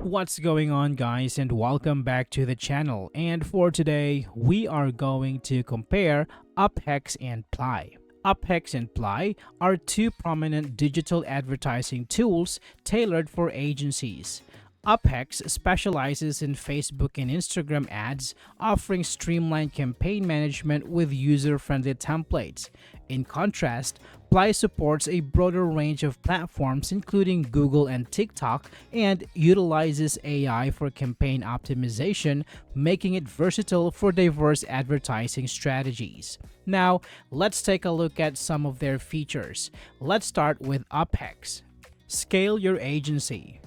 What's going on, guys, and welcome back to the channel. And for today, we are going to compare Uphex and Plai. Uphex and Plai are two prominent digital advertising tools tailored for agencies. Uphex specializes in Facebook and Instagram ads, offering streamlined campaign management with user-friendly templates. In contrast, Plai supports a broader range of platforms including Google and TikTok and utilizes AI for campaign optimization, making it versatile for diverse advertising strategies. Now, let's take a look at some of their features. Let's start with Uphex. Scale your agency.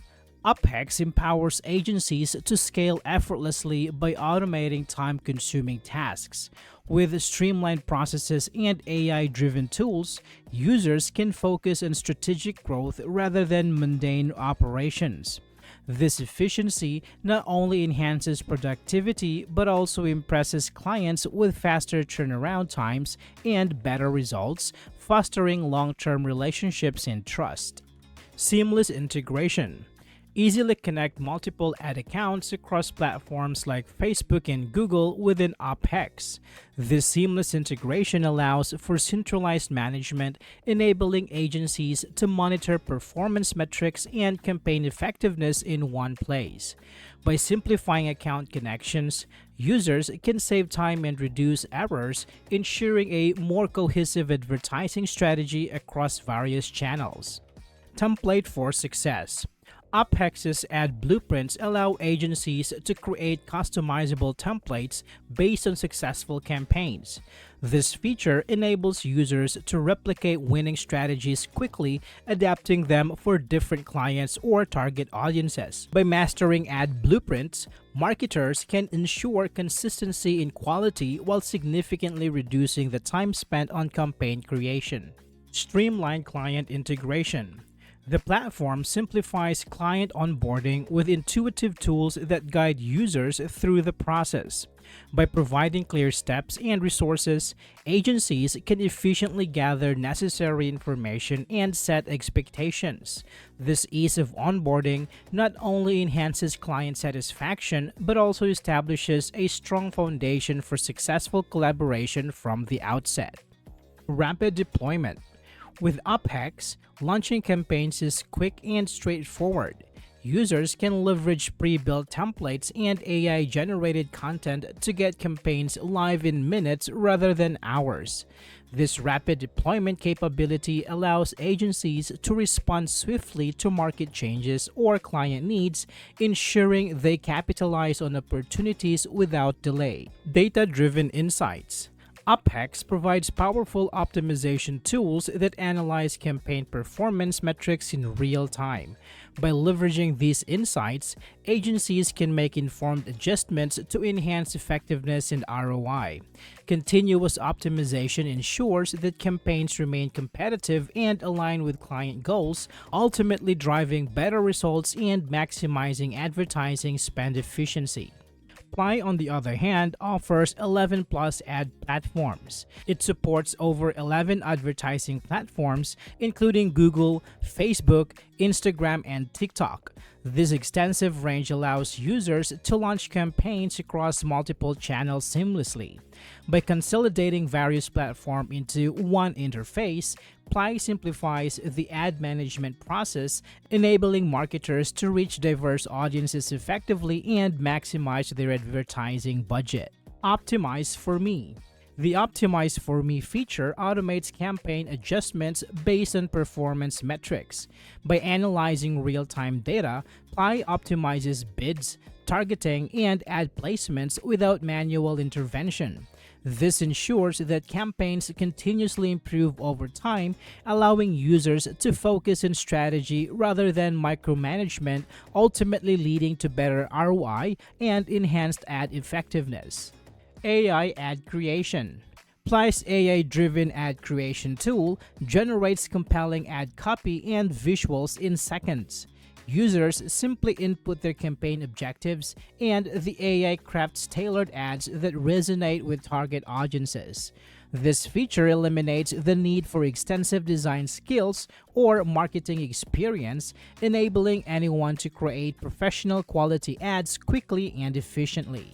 Uphex empowers agencies to scale effortlessly by automating time-consuming tasks. With streamlined processes and AI-driven tools, users can focus on strategic growth rather than mundane operations. This efficiency not only enhances productivity but also impresses clients with faster turnaround times and better results, fostering long-term relationships and trust. Seamless integration. Easily connect multiple ad accounts across platforms like Facebook and Google within Uphex. This seamless integration allows for centralized management, enabling agencies to monitor performance metrics and campaign effectiveness in one place. By simplifying account connections, users can save time and reduce errors, ensuring a more cohesive advertising strategy across various channels. Template for success. Uphex's ad blueprints allow agencies to create customizable templates based on successful campaigns. This feature enables users to replicate winning strategies quickly, adapting them for different clients or target audiences. By mastering ad blueprints, marketers can ensure consistency in quality while significantly reducing the time spent on campaign creation. Streamlined client integration. The platform simplifies client onboarding with intuitive tools that guide users through the process. By providing clear steps and resources, agencies can efficiently gather necessary information and set expectations. This ease of onboarding not only enhances client satisfaction but also establishes a strong foundation for successful collaboration from the outset. Rapid deployment. With Uphex, launching campaigns is quick and straightforward. Users can leverage pre-built templates and AI-generated content to get campaigns live in minutes rather than hours. This rapid deployment capability allows agencies to respond swiftly to market changes or client needs, ensuring they capitalize on opportunities without delay. Data-driven insights. Uphex provides powerful optimization tools that analyze campaign performance metrics in real time. By leveraging these insights, agencies can make informed adjustments to enhance effectiveness and ROI. Continuous optimization ensures that campaigns remain competitive and align with client goals, ultimately driving better results and maximizing advertising spend efficiency. Plai, on the other hand, offers 11 plus ad platforms. It supports over 11 advertising platforms, including Google, Facebook, Instagram, and TikTok. This extensive range allows users to launch campaigns across multiple channels seamlessly. By consolidating various platforms into one interface, Plai simplifies the ad management process, enabling marketers to reach diverse audiences effectively and maximize their advertising budget. Optimize for Me. The Optimize for Me feature automates campaign adjustments based on performance metrics. By analyzing real-time data, Plai optimizes bids, targeting, and ad placements without manual intervention. This ensures that campaigns continuously improve over time, allowing users to focus on strategy rather than micromanagement, ultimately leading to better ROI and enhanced ad effectiveness. AI ad creation. Plai's AI-driven ad creation tool generates compelling ad copy and visuals in seconds. Users simply input their campaign objectives, and the AI crafts tailored ads that resonate with target audiences. This feature eliminates the need for extensive design skills or marketing experience, enabling anyone to create professional quality ads quickly and efficiently.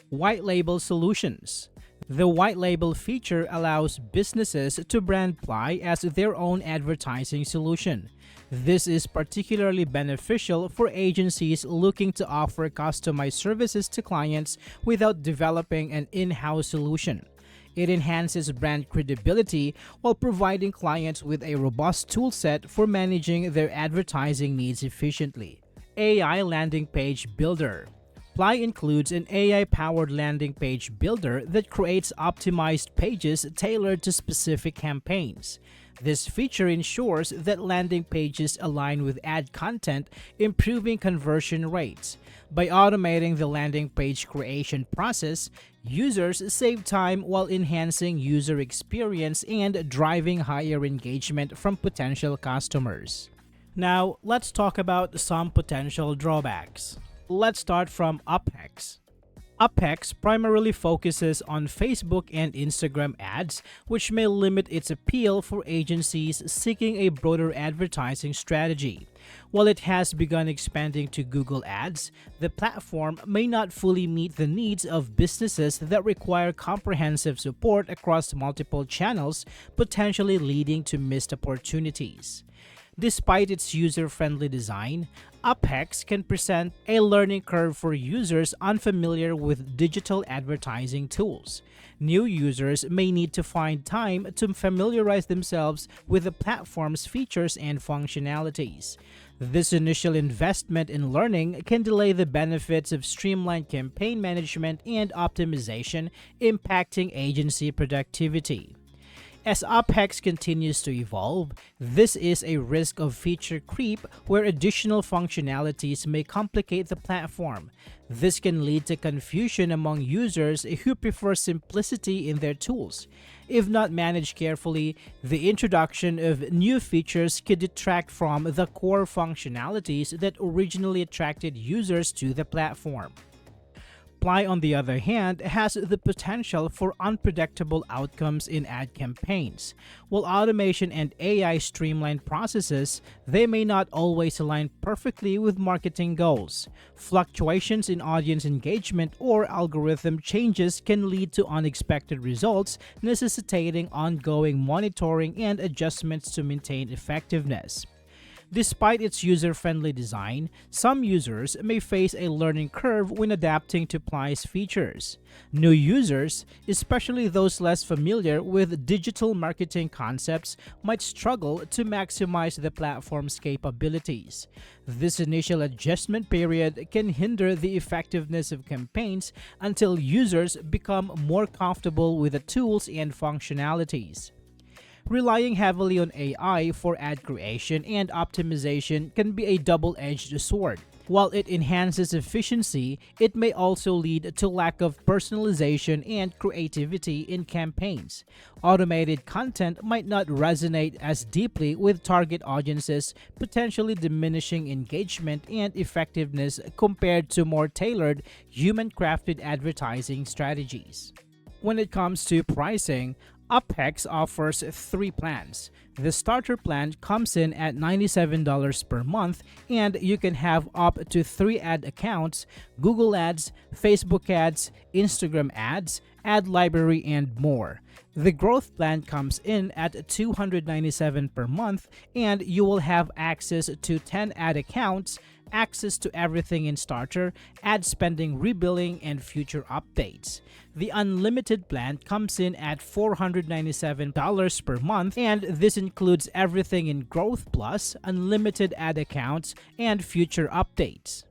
White label solutions. The white label feature allows businesses to brand Plai as their own advertising solution. This is particularly beneficial for agencies looking to offer customized services to clients without developing an in-house solution. It enhances brand credibility while providing clients with a robust toolset for managing their advertising needs efficiently. AI Landing Page Builder. Plai includes an AI-powered landing page builder that creates optimized pages tailored to specific campaigns. This feature ensures that landing pages align with ad content, improving conversion rates. By automating the landing page creation process, users save time while enhancing user experience and driving higher engagement from potential customers. Now, let's talk about some potential drawbacks. Let's start from Uphex. Uphex primarily focuses on Facebook and Instagram ads, which may limit its appeal for agencies seeking a broader advertising strategy. While it has begun expanding to Google Ads, the platform may not fully meet the needs of businesses that require comprehensive support across multiple channels, potentially leading to missed opportunities. Despite its user-friendly design, Uphex can present a learning curve for users unfamiliar with digital advertising tools. New users may need to find time to familiarize themselves with the platform's features and functionalities. This initial investment in learning can delay the benefits of streamlined campaign management and optimization, impacting agency productivity. As Uphex continues to evolve, this is a risk of feature creep where additional functionalities may complicate the platform. This can lead to confusion among users who prefer simplicity in their tools. If not managed carefully, the introduction of new features could detract from the core functionalities that originally attracted users to the platform. Plai, on the other hand, has the potential for unpredictable outcomes in ad campaigns. While automation and AI streamline processes, they may not always align perfectly with marketing goals. Fluctuations in audience engagement or algorithm changes can lead to unexpected results, necessitating ongoing monitoring and adjustments to maintain effectiveness. Despite its user-friendly design, some users may face a learning curve when adapting to Plai's features. New users, especially those less familiar with digital marketing concepts, might struggle to maximize the platform's capabilities. This initial adjustment period can hinder the effectiveness of campaigns until users become more comfortable with the tools and functionalities. Relying heavily on AI for ad creation and optimization can be a double-edged sword. While it enhances efficiency, it may also lead to lack of personalization and creativity in campaigns. Automated content might not resonate as deeply with target audiences, potentially diminishing engagement and effectiveness compared to more tailored, human-crafted advertising strategies. When it comes to pricing, Uphex offers three plans. The starter plan comes in at $97 per month, and you can have up to 3 ad accounts: Google Ads, Facebook Ads, Instagram Ads, Ad Library, and more. The growth plan comes in at $297 per month, and you will have access to 10 ad accounts, access to everything in Starter, ad spending rebilling, and future updates. The unlimited plan comes in at $497 per month, and this includes everything in Growth Plus, unlimited ad accounts, and future updates.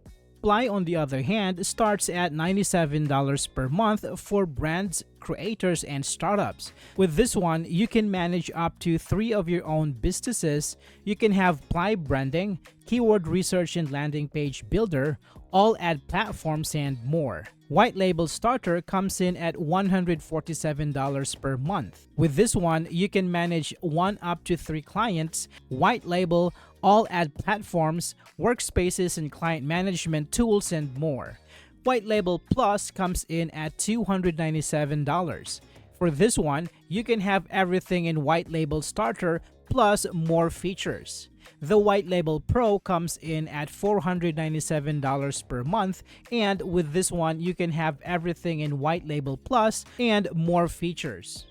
Plai, on the other hand, starts at $97 per month for brands, creators, and startups. With this one, you can manage up to 3 of your own businesses. You can have Plai branding, keyword research and landing page builder, all ad platforms, and more. White Label Starter comes in at $147 per month. With this one, you can manage 1 up to 3 clients, white label, all ad platforms, workspaces and client management tools, and more. White Label Plus comes in at $297. For this one, you can have everything in White Label Starter plus more features. The White Label Pro comes in at $497 per month, and with this one, you can have everything in White Label Plus and more features.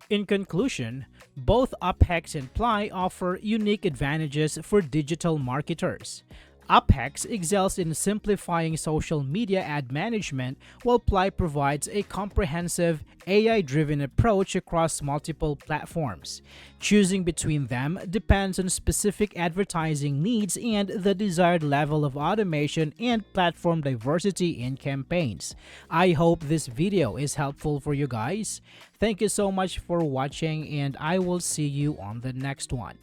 In conclusion, both Uphex and Plai offer unique advantages for digital marketers. Uphex excels in simplifying social media ad management, while Plai provides a comprehensive, AI-driven approach across multiple platforms. Choosing between them depends on specific advertising needs and the desired level of automation and platform diversity in campaigns. I hope this video is helpful for you guys. Thank you so much for watching, and I will see you on the next one.